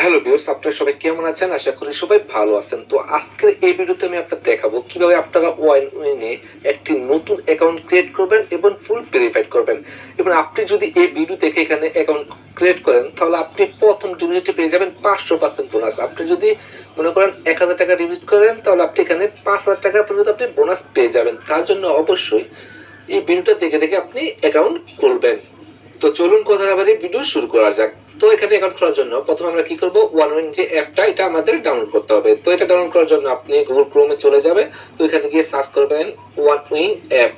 Hello viewers, আপনারা সবাই কেমন আছেন? আশা করি সবাই ভালো আছেন। তো আজকের এই ভিডিওতে আমি আপনাদের দেখাবো কিভাবে আপনারা ওয়াইনে একটি নতুন অ্যাকাউন্ট ক্রিয়েট করবেন এবং ফুল ভেরিফাইড করবেন। এবং আপনি যদি এই ভিডিও দেখে এখানে অ্যাকাউন্ট ক্রিয়েট করেন তাহলে আপনি প্রথম ডিপোজিটে পেয়ে যাবেন 500% বোনাস। আপনি যদি মনে করেন 1000 টাকা ডিপোজিট করেন তাহলে আপনি এখানে 5000 টাকা পর্যন্ত আপনি বোনাস পেয়ে যাবেন। তার জন্য অবশ্যই এই ভিডিওটা দেখে দেখে আপনি অ্যাকাউন্ট খুলবেন। তো চলুন কথা না বাড়িয়ে ভিডিও শুরু করা যাক। তো এখানে অ্যাকাউন্ট খোলার জন্য প্রথমে আমরা কি করব, ওয়ানউইন যে অ্যাপটা এটা আমাদের ডাউনলোড করতে হবে। তো এটা ডাউনলোড করার জন্য আপনি গুগল ক্রোমে চলে যাবে। তো এখানে গিয়ে সার্চ করবেন ওয়ানউইন অ্যাপ।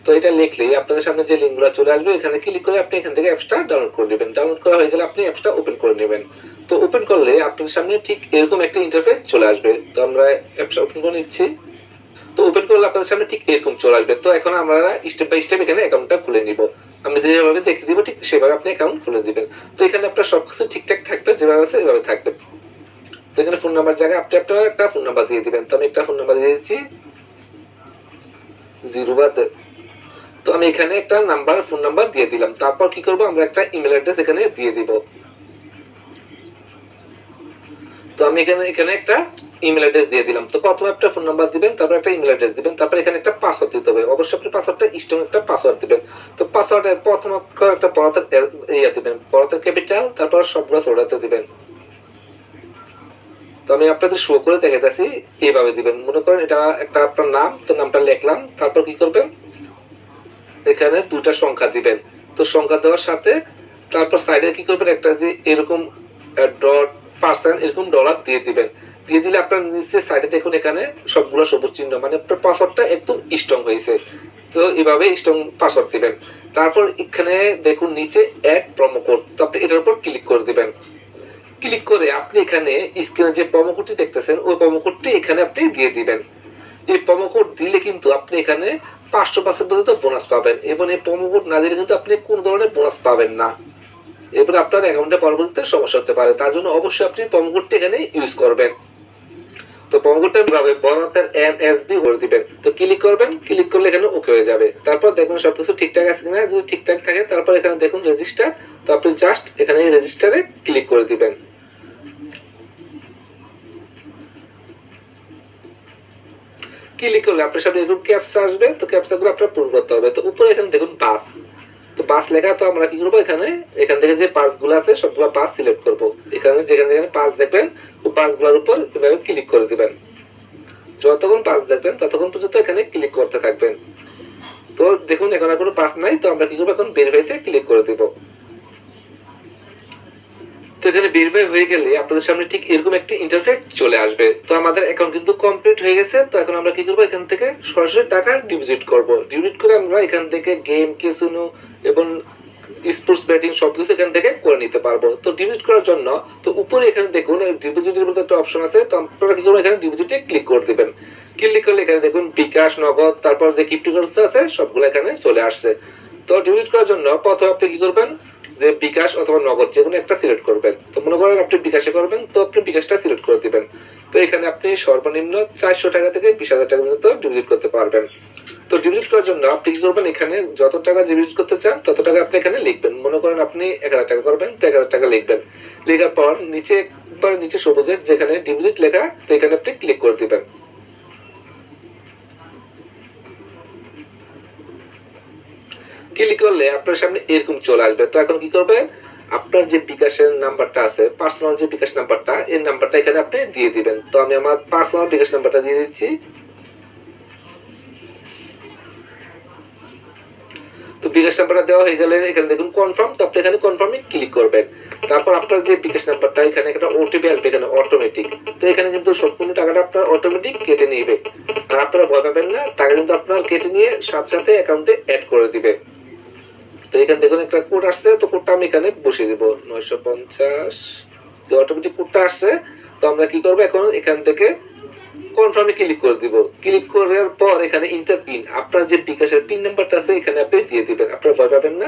তো এটা লিখলেই আপনাদের সামনে যে লিঙ্কগুলো চলে আসবে, এখানে ক্লিক করে আপনি এখান থেকে অ্যাপসটা ডাউনলোড করে নেবেন। ডাউনলোড করা হয়ে গেলে আপনি অ্যাপসটা ওপেন করে নেবেন। তো ওপেন করলে আপনাদের সামনে ঠিক এরকম একটা ইন্টারফেস চলে আসবে। তো আমরা অ্যাপসটা ওপেন করে নিচ্ছি। তো ওপেন করলে আপনাদের সামনে ঠিক এরকম চলে আসবে। তো এখন আমরা স্টেপ বাই স্টেপ এখানে অ্যাকাউন্টটা খুলে নিব। আমি যেভাবে দেখে দিব ঠিক সেভাবে আপনি অ্যাকাউন্ট খুলে দিবেন। তো এখানে আপনার সবকিছু ঠিকঠাক থাকবে, যেভাবে আছে এভাবে থাকবে। তো এখানে ফোন নাম্বার জায়গায় আপনি আপনার একটা ফোন নাম্বার দিয়ে দিবেন। তো আমি একটা ফোন নাম্বার দিয়ে দিচ্ছি 0 তো আমি এখানে একটা নাম্বার ফোন নাম্বার দিয়ে দিলাম। তারপর কি করব, আমরা একটা ইমেল অ্যাড্রেস এখানে দিয়ে দিব। তো আমি এখানে একটা ইমেল অ্যাড্রেস দিয়ে দিলাম। তো প্রথমে একটা ফোন নাম্বার দিবেন, তারপর একটা ইমেল অ্যাড্রেস দিবেন, তারপর এখানে একটা পাসওয়ার্ড দিতে হবে। অবশ্যই আপনি পাসওয়ার্ডটা স্ট্রং একটা পাসওয়ার্ড দিবেন। তো পাসওয়ার্ডে প্রথম অক্ষর একটা বড়হাতের দিবেন, বড়হাতের ক্যাপিটাল, তারপর সবগুলো ছোটহাতে দিবেন। তো আমি আপনাদের শো করে দেখাইতেছি, এইভাবে দিবেন। মনে করেন এটা একটা আপনার নাম, তো নামটা লিখলাম। তারপর কি করবেন, এখানে দুটা সংখ্যা দিবেন। তো সংখ্যা দেওয়ার সাথে তারপর সাইডে কি করবেন, একটা যে এরকম ডট পার্সেন্ট এরকম ডলার দিয়ে দিবেন। দিয়ে দিলে আপনার নিচে সাইডে দেখুন এখানে সবগুলো সবুজ চিহ্ন, মানে আপনার পাসওয়ার্ডটা একদম স্ট্রং হয়েছে। তো এভাবে স্ট্রং পাসওয়ার্ড দিবেন। তারপর এখানে দেখুন নিচে অ্যাড প্রোমো কোড, তো আপনি এটার উপর ক্লিক করে দিবেন। ক্লিক করে আপনি এখানে স্ক্রিনে যে প্রোমো কোডটি দেখতেছেন ওই প্রোমো কোডটি এখানে আপনি দিয়ে দিবেন। এই প্রোমো কোড দিলে কিন্তু আপনি এখানে 500% পর্যন্ত বোনাস পাবেন, এবং এই প্রোমো কোড না দিলে কিন্তু আপনি কোন ধরনের বোনাস পাবেন না। এরপর আপনার অ্যাকাউন্টে পরবর্তীতে সমস্যা হতে পারে, তার জন্য অবশ্যই আপনি প্রোমো কোডটি এখানে ইউজ করবেন। তো প্রোমো কোডটা ভাবে বড়হাতের এমএসবি করে দিবেন। তো ক্লিক করবেন, ক্লিক করলে এখানে ওকে হয়ে যাবে। তারপর দেখুন সবকিছু ঠিকঠাক আছে কিনা, যদি ঠিকঠাক থাকে তারপর এখানে দেখুন রেজিস্টার। তো আপনি জাস্ট এখানে রেজিস্টারে ক্লিক করে দিবেন। ক্লিক করলে আপনার সামনে এরকম ক্যাপচা আসবে। তো ক্যাপচাগুলো আপনার পূরণ করতে হবে। তো উপরে এখানে দেখুন বাস, তো বাস লেখা। তো আমরা কি করবো, এখান থেকে যে পাসগুলো আছে সবগুলো পাস সিলেক্ট করব। এখানে যেখানে যেখানে পাস দেখবেন ও পাসগুলোর উপর এভাবে ক্লিক করে দিবেন। যতক্ষণ পাস দেখবেন ততক্ষণ পর্যন্ত এখানে ক্লিক করতে থাকবেন। তো দেখুন এখন আর কোনো পাস নাই। তো আমরা কি করবো, এখন ভেরিফাইতে ক্লিক করে দিব। তো এখানে ভেরিফাই হয়ে গেলে আপনাদের সামনে ঠিক এরকম একটা ইন্টারফেস চলে আসবে। তো আমাদের অ্যাকাউন্ট কিন্তু কমপ্লিট হয়ে গেছে। তো এখন আমরা কি করবো, এখান থেকে সরাসরি টাকা ডিপোজিট করব। ডিপোজিট করে আমরা এখান থেকে গেম, ক্যাসিনো এবং স্পোর্টস ব্যাটিং সবকিছু এখান থেকে করে নিতে পারবো। তো ডিপোজিট করার জন্য তো উপরে এখানে দেখুন ডিপোজিটের মধ্যে একটা অপশন আছে। তো আপনারা কি করবেন, এখানে ডিপোজিটে ক্লিক করে দিবেন। ক্লিক করলে এখানে দেখুন বিকাশ, নগদ, তারপর যে ক্রিপ্টোকারেন্সি আছে সবগুলো এখানে চলে আসছে। তো ডিপোজিট করার জন্য প্রথমে আপনি কি করবেন, যে বিকাশ অথবা নগদ যে কোনো একটা সিলেক্ট করবেন। তো মনে করেন আপনি বিকাশে করবেন, তো আপনি বিকাশটা সিলেক্ট করে দিবেন। তো এখানে আপনি সর্বনিম্ন 400 টাকা থেকে 20,000 টাকা পর্যন্ত ডিপোজিট করতে পারবেন। তো ডিপোজিট করার জন্য আপনি কি করবেন, এখানে যত টাকা ডিপোজিট করতে চান তত টাকা আপনি এখানে লিখবেন। মনে করেন আপনি 1000 টাকা করবেন, তো 1000 টাকা লিখবেন। লেখার পর নিচে একবার নিচে সবুজের যেখানে ডিপোজিট লেখা, তো এখানে আপনি ক্লিক করে দিবেন। ক্লিক করলে আপনার সামনে এরকম চলে আসবে। তো এখন কি করবেন, আপনার যে বিকাশের নাম্বারটা আছে, পার্সোনাল যে বিকাশ নাম্বারটা, এই নাম্বারটা এখানে আপনি দিয়ে দিবেন। তো আমি আমার পার্সোনাল বিকাশ নাম্বারটা দিয়ে দিচ্ছি। তো বিকাশ নাম্বারটা দেওয়া হয়ে গেলে এখানে দেখুন কনফার্ম। তো আপনি এখানে কনফার্মে ক্লিক করবেন। তারপর আপনার যে বিকাশ নাম্বারটা, এখানে একটা ওটিপি আসবে এখানে অটোমেটিক। তো এখানে কিন্তু সম্পূর্ণ টাকাটা আপনার অটোমেটিক কেটে নিবে। আর আপনারা ভয় পাবেন না, টাকা কিন্তু আপনার কেটে নিয়ে সাথে সাথে অ্যাকাউন্টে অ্যাড করে দিবে। তো এখানে দেখুন একটা কোড আসছে। তো কোডটা আমি এখানে বসিয়ে দিব 950। যে অটোমেটিক কোডটা আসছে, তো আমরা কি করবো, এখন এখান থেকে কনফার্মে ক্লিক করে দিব। ক্লিক করার পর এখানে ইন্টার পিন, আপনার যে বিকাশের পিন নাম্বারটা আছে এখানে আপনি দিয়ে দিবেন। আপনারা ভয় পাবেন না,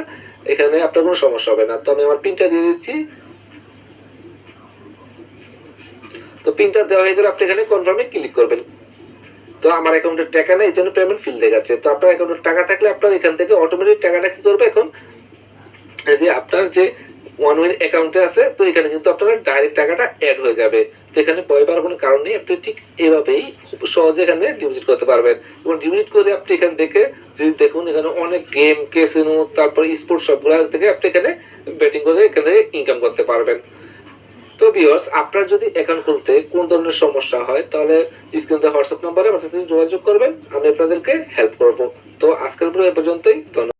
এখানে আপনার কোনো সমস্যা হবে না। তো আমি আমার পিনটা দিয়ে দিচ্ছি। তো পিনটা দেওয়া হয়ে গেলে আপনি এখানে কনফার্মে ক্লিক করবেন। তো আমার অ্যাকাউন্টে টাকা নেই, এই জন্য পেমেন্ট ফিল দেখাচ্ছে। তো আপনার অ্যাকাউন্টে টাকা থাকলে আপনার এখান থেকে অটোমেটিক টাকাটা কি করবে, এখন যে আপনার যে ওয়ান উইন অ্যাকাউন্টে আছে, তো এখানে কিন্তু আপনারা ডাইরেক্ট টাকাটা অ্যাড হয়ে যাবে। তো এখানে ভয় পাওয়ার কোনো কারণ নেই, আপনি ঠিক এভাবেই খুব সহজে এখানে ডিপোজিট করতে পারবেন। এবং ডিপোজিট করে আপনি এখানে দেখে যদি দেখুন এখানে অনেক গেম, ক্যাসিনো, তারপর স্পোর্টস সবগুলো থেকে আপনি এখানে বেটিং করে এখানে ইনকাম করতে পারবেন। তো ভিউয়ার্স, আপনার যদি অ্যাকাউন্ট খুলতে কোন ধরনের সমস্যা হয় তাহলে স্ক্রিনে হোয়াটসঅ্যাপ নাম্বারে আমার সাথে যোগাযোগ করবেন, আমি আপনাদেরকে হেল্প করব। তো আজকের ভিডিও এ পর্যন্তই, ধন্যবাদ।